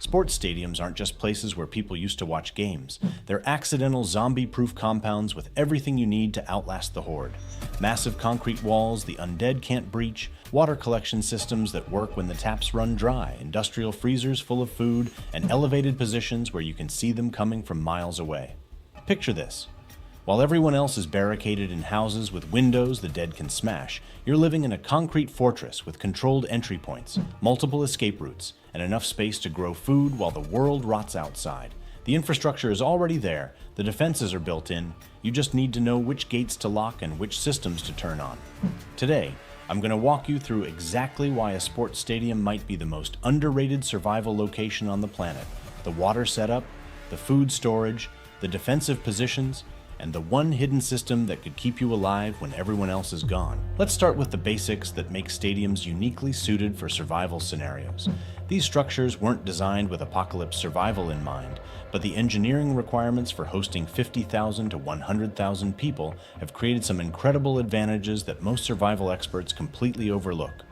Sports stadiums aren't just places where people used to watch games. They're accidental zombie-proof compounds with everything you need to outlast the horde. Massive concrete walls the undead can't breach, water collection systems that work when the taps run dry, industrial freezers full of food, and elevated positions where you can see them coming from miles away. Picture this. While everyone else is barricaded in houses with windows the dead can smash, you're living in a concrete fortress with controlled entry points, multiple escape routes, and enough space to grow food while the world rots outside. The infrastructure is already there, the defenses are built in, you just need to know which gates to lock and which systems to turn on. Today, I'm going to walk you through exactly why a sports stadium might be the most underrated survival location on the planet, the water setup, the food storage, the defensive positions, and the one hidden system that could keep you alive when everyone else is gone. Let's start with the basics that make stadiums uniquely suited for survival scenarios. These structures weren't designed with apocalypse survival in mind, but the engineering requirements for hosting 50,000 to 100,000 people have created some incredible advantages that most survival experts completely overlook.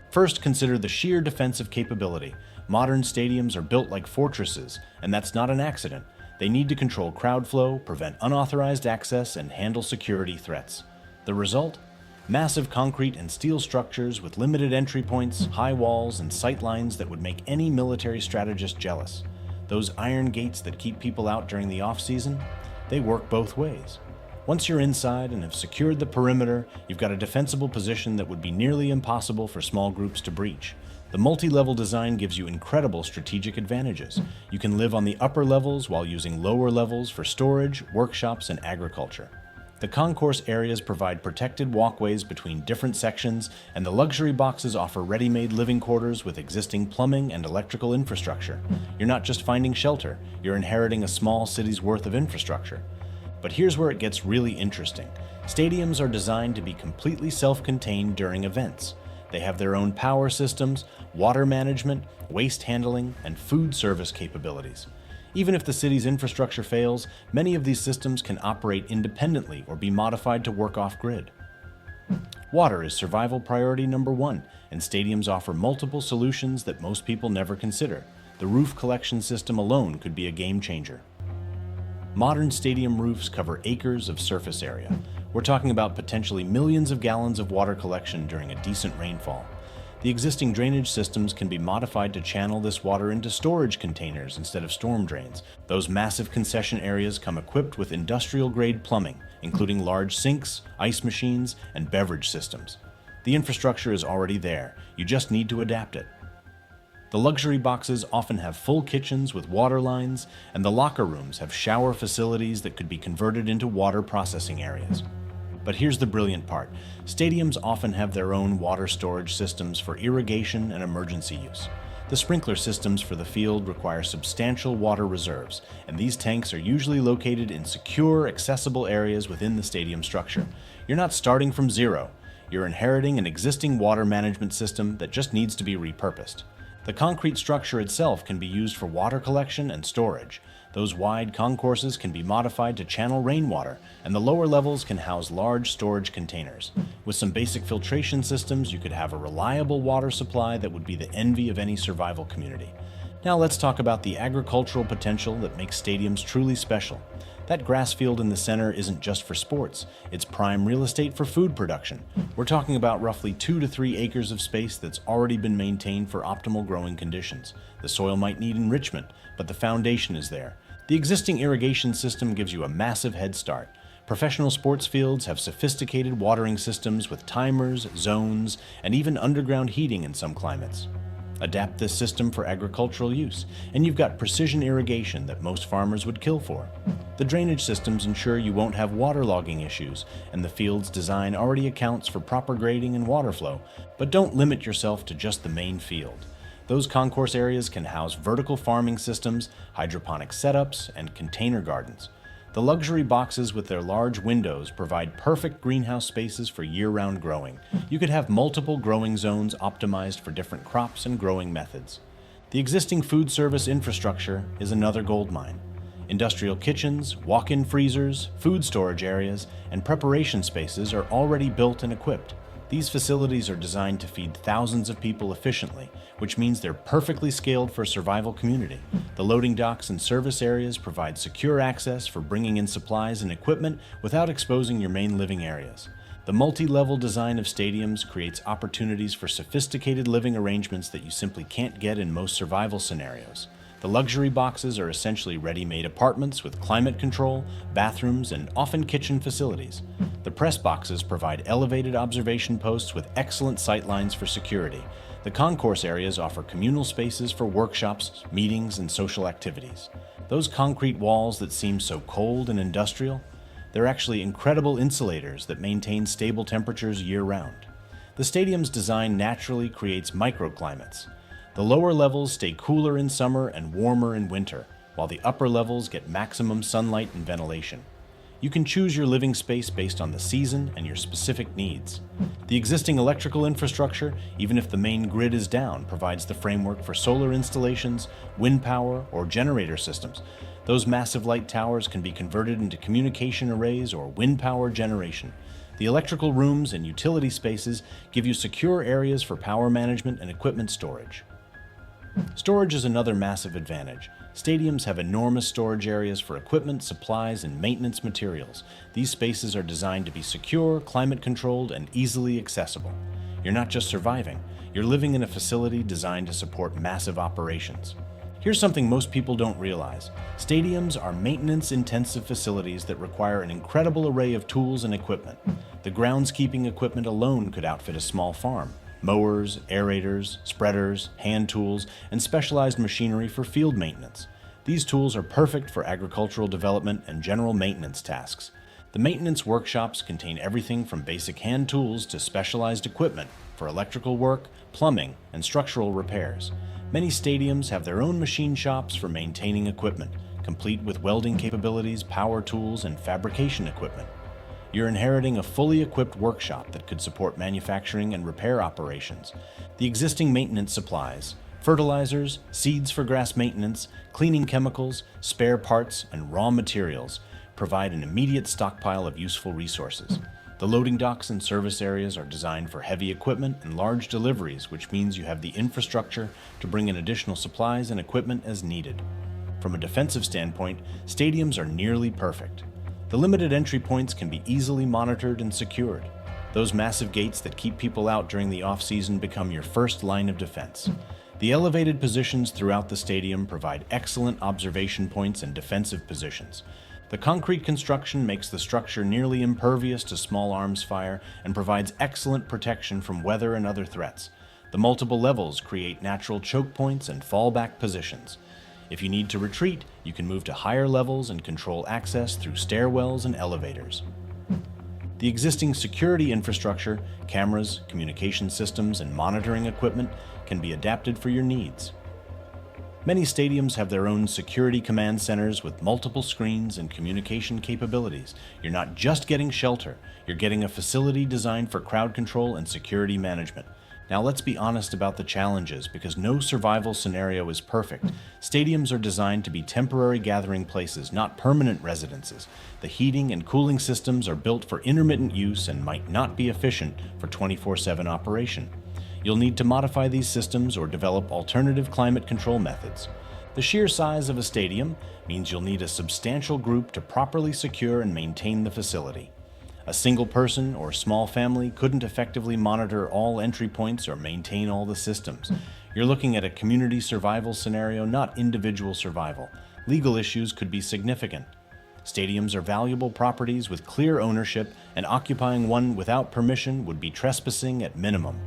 First, consider the sheer defensive capability. Modern stadiums are built like fortresses, and that's not an accident. They need to control crowd flow, prevent unauthorized access, and handle security threats. The result? Massive concrete and steel structures with limited entry points, high walls, and sight lines that would make any military strategist jealous. Those iron gates that keep people out during the off-season, they work both ways. Once you're inside and have secured the perimeter, you've got a defensible position that would be nearly impossible for small groups to breach. The multi-level design gives you incredible strategic advantages. You can live on the upper levels while using lower levels for storage, workshops, and agriculture. The concourse areas provide protected walkways between different sections, and the luxury boxes offer ready-made living quarters with existing plumbing and electrical infrastructure. You're not just finding shelter, you're inheriting a small city's worth of infrastructure. But here's where it gets really interesting. Stadiums are designed to be completely self-contained during events. They have their own power systems, water management, waste handling, and food service capabilities. Even if the city's infrastructure fails, many of these systems can operate independently or be modified to work off-grid. Water is survival priority number one, and stadiums offer multiple solutions that most people never consider. The roof collection system alone could be a game changer. Modern stadium roofs cover acres of surface area. We're talking about potentially millions of gallons of water collection during a decent rainfall. The existing drainage systems can be modified to channel this water into storage containers instead of storm drains. Those massive concession areas come equipped with industrial-grade plumbing, including large sinks, ice machines, and beverage systems. The infrastructure is already there, you just need to adapt it. The luxury boxes often have full kitchens with water lines, and the locker rooms have shower facilities that could be converted into water processing areas. But here's the brilliant part. Stadiums often have their own water storage systems for irrigation and emergency use. The sprinkler systems for the field require substantial water reserves, and these tanks are usually located in secure, accessible areas within the stadium structure. You're not starting from zero. You're inheriting an existing water management system that just needs to be repurposed. The concrete structure itself can be used for water collection and storage. Those wide concourses can be modified to channel rainwater, and the lower levels can house large storage containers. With some basic filtration systems, you could have a reliable water supply that would be the envy of any survival community. Now let's talk about the agricultural potential that makes stadiums truly special. That grass field in the center isn't just for sports, it's prime real estate for food production. We're talking about roughly 2 to 3 acres of space that's already been maintained for optimal growing conditions. The soil might need enrichment, but the foundation is there. The existing irrigation system gives you a massive head start. Professional sports fields have sophisticated watering systems with timers, zones, and even underground heating in some climates. Adapt this system for agricultural use, and you've got precision irrigation that most farmers would kill for. The drainage systems ensure you won't have waterlogging issues, and the field's design already accounts for proper grading and water flow, but don't limit yourself to just the main field. Those concourse areas can house vertical farming systems, hydroponic setups, and container gardens. The luxury boxes with their large windows provide perfect greenhouse spaces for year-round growing. You could have multiple growing zones optimized for different crops and growing methods. The existing food service infrastructure is another goldmine. Industrial kitchens, walk-in freezers, food storage areas, and preparation spaces are already built and equipped. These facilities are designed to feed thousands of people efficiently, which means they're perfectly scaled for a survival community. The loading docks and service areas provide secure access for bringing in supplies and equipment without exposing your main living areas. The multi-level design of stadiums creates opportunities for sophisticated living arrangements that you simply can't get in most survival scenarios. The luxury boxes are essentially ready-made apartments with climate control, bathrooms, and often kitchen facilities. The press boxes provide elevated observation posts with excellent sightlines for security. The concourse areas offer communal spaces for workshops, meetings, and social activities. Those concrete walls that seem so cold and industrial, they're actually incredible insulators that maintain stable temperatures year-round. The stadium's design naturally creates microclimates. The lower levels stay cooler in summer and warmer in winter, while the upper levels get maximum sunlight and ventilation. You can choose your living space based on the season and your specific needs. The existing electrical infrastructure, even if the main grid is down, provides the framework for solar installations, wind power, or generator systems. Those massive light towers can be converted into communication arrays or wind power generation. The electrical rooms and utility spaces give you secure areas for power management and equipment storage. Storage is another massive advantage. Stadiums have enormous storage areas for equipment, supplies, and maintenance materials. These spaces are designed to be secure, climate-controlled, and easily accessible. You're not just surviving, you're living in a facility designed to support massive operations. Here's something most people don't realize. Stadiums are maintenance-intensive facilities that require an incredible array of tools and equipment. The groundskeeping equipment alone could outfit a small farm. Mowers, aerators, spreaders, hand tools, and specialized machinery for field maintenance. These tools are perfect for agricultural development and general maintenance tasks. The maintenance workshops contain everything from basic hand tools to specialized equipment for electrical work, plumbing, and structural repairs. Many stadiums have their own machine shops for maintaining equipment, complete with welding capabilities, power tools, and fabrication equipment. You're inheriting a fully equipped workshop that could support manufacturing and repair operations. The existing maintenance supplies, fertilizers, seeds for grass maintenance, cleaning chemicals, spare parts, and raw materials provide an immediate stockpile of useful resources. The loading docks and service areas are designed for heavy equipment and large deliveries, which means you have the infrastructure to bring in additional supplies and equipment as needed. From a defensive standpoint, stadiums are nearly perfect. The limited entry points can be easily monitored and secured. Those massive gates that keep people out during the off-season become your first line of defense. The elevated positions throughout the stadium provide excellent observation points and defensive positions. The concrete construction makes the structure nearly impervious to small arms fire and provides excellent protection from weather and other threats. The multiple levels create natural choke points and fallback positions. If you need to retreat, you can move to higher levels and control access through stairwells and elevators. The existing security infrastructure, cameras, communication systems, and monitoring equipment can be adapted for your needs. Many stadiums have their own security command centers with multiple screens and communication capabilities. You're not just getting shelter, you're getting a facility designed for crowd control and security management. Now let's be honest about the challenges, because no survival scenario is perfect. Stadiums are designed to be temporary gathering places, not permanent residences. The heating and cooling systems are built for intermittent use and might not be efficient for 24/7 operation. You'll need to modify these systems or develop alternative climate control methods. The sheer size of a stadium means you'll need a substantial group to properly secure and maintain the facility. A single person or small family couldn't effectively monitor all entry points or maintain all the systems. You're looking at a community survival scenario, not individual survival. Legal issues could be significant. Stadiums are valuable properties with clear ownership, and occupying one without permission would be trespassing at minimum.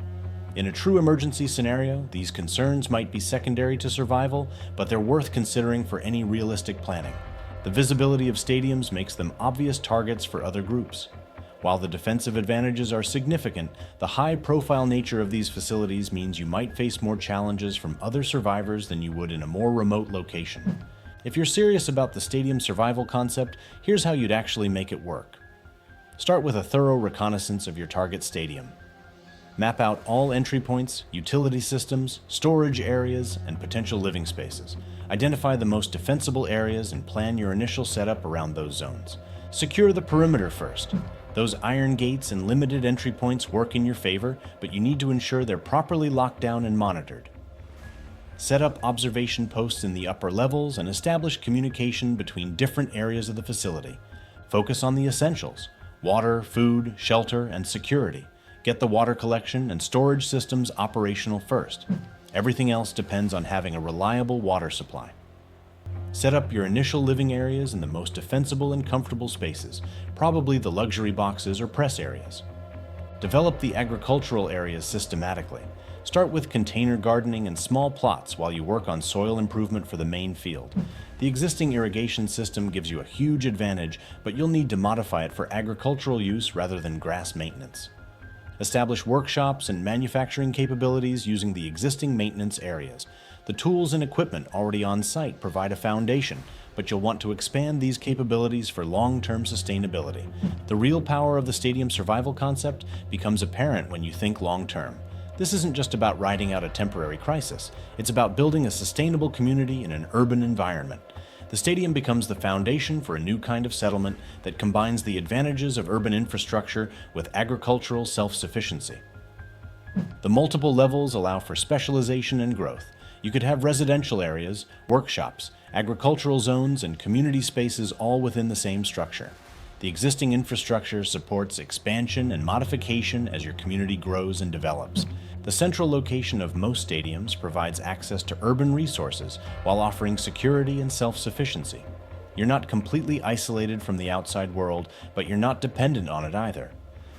In a true emergency scenario, these concerns might be secondary to survival, but they're worth considering for any realistic planning. The visibility of stadiums makes them obvious targets for other groups. While the defensive advantages are significant, the high-profile nature of these facilities means you might face more challenges from other survivors than you would in a more remote location. If you're serious about the stadium survival concept, here's how you'd actually make it work. Start with a thorough reconnaissance of your target stadium. Map out all entry points, utility systems, storage areas, and potential living spaces. Identify the most defensible areas and plan your initial setup around those zones. Secure the perimeter first. Those iron gates and limited entry points work in your favor, but you need to ensure they're properly locked down and monitored. Set up observation posts in the upper levels and establish communication between different areas of the facility. Focus on the essentials: water, food, shelter, and security. Get the water collection and storage systems operational first. Everything else depends on having a reliable water supply. Set up your initial living areas in the most defensible and comfortable spaces, probably the luxury boxes or press areas. Develop the agricultural areas systematically. Start with container gardening and small plots while you work on soil improvement for the main field. The existing irrigation system gives you a huge advantage, but you'll need to modify it for agricultural use rather than grass maintenance. Establish workshops and manufacturing capabilities using the existing maintenance areas. The tools and equipment already on site provide a foundation, but you'll want to expand these capabilities for long-term sustainability. The real power of the stadium survival concept becomes apparent when you think long-term. This isn't just about riding out a temporary crisis. It's about building a sustainable community in an urban environment. The stadium becomes the foundation for a new kind of settlement that combines the advantages of urban infrastructure with agricultural self-sufficiency. The multiple levels allow for specialization and growth. You could have residential areas, workshops, agricultural zones, and community spaces all within the same structure. The existing infrastructure supports expansion and modification as your community grows and develops. The central location of most stadiums provides access to urban resources while offering security and self-sufficiency. You're not completely isolated from the outside world, but you're not dependent on it either.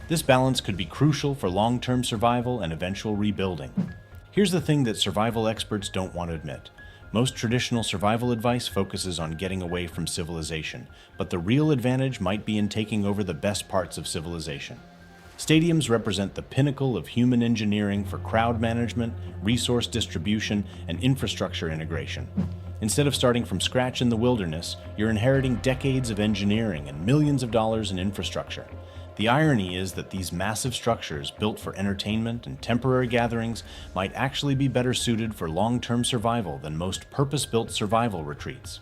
This balance could be crucial for long-term survival and eventual rebuilding. Here's the thing that survival experts don't want to admit. Most traditional survival advice focuses on getting away from civilization, but the real advantage might be in taking over the best parts of civilization. Stadiums represent the pinnacle of human engineering for crowd management, resource distribution, and infrastructure integration. Instead of starting from scratch in the wilderness, you're inheriting decades of engineering and millions of dollars in infrastructure. The irony is that these massive structures built for entertainment and temporary gatherings might actually be better suited for long-term survival than most purpose-built survival retreats.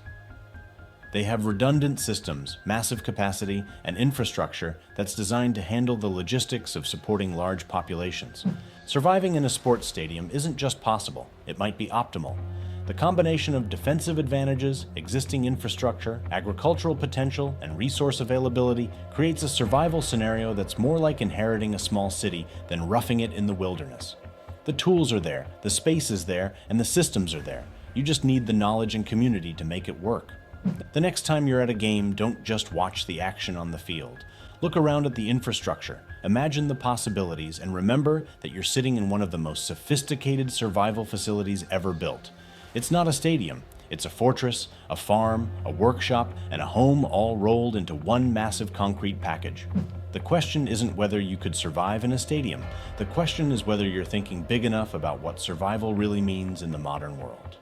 They have redundant systems, massive capacity, and infrastructure that's designed to handle the logistics of supporting large populations. Surviving in a sports stadium isn't just possible, it might be optimal. The combination of defensive advantages, existing infrastructure, agricultural potential, and resource availability creates a survival scenario that's more like inheriting a small city than roughing it in the wilderness. The tools are there, the space is there, and the systems are there. You just need the knowledge and community to make it work. The next time you're at a game, don't just watch the action on the field. Look around at the infrastructure, imagine the possibilities, and remember that you're sitting in one of the most sophisticated survival facilities ever built. It's not a stadium, it's a fortress, a farm, a workshop, and a home all rolled into one massive concrete package. The question isn't whether you could survive in a stadium. The question is whether you're thinking big enough about what survival really means in the modern world.